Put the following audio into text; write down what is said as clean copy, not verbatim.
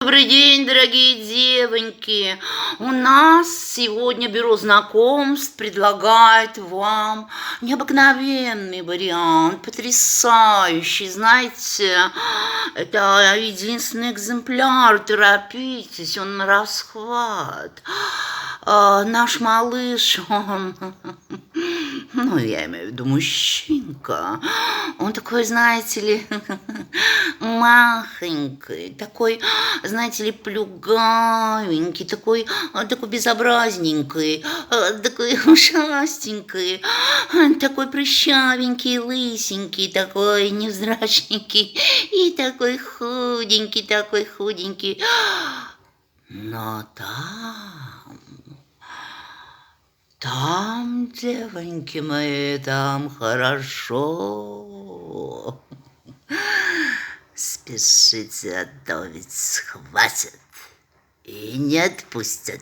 Добрый день, дорогие девоньки! У нас сегодня бюро знакомств предлагает вам необыкновенный вариант, потрясающий. Знаете, это единственный экземпляр, торопитесь, он на расхват. Наш малыш, он, ну, я имею в виду мужчинка, он такой, знаете ли, махонький, такой, знаете ли, плюгавенький, такой безобразненький, такой ушастенький, такой прыщавенький, лысенький, такой невзрачненький и такой худенький. Но там, девоньки мои, там хорошо. Спешите, а то ведь схватят и не отпустят.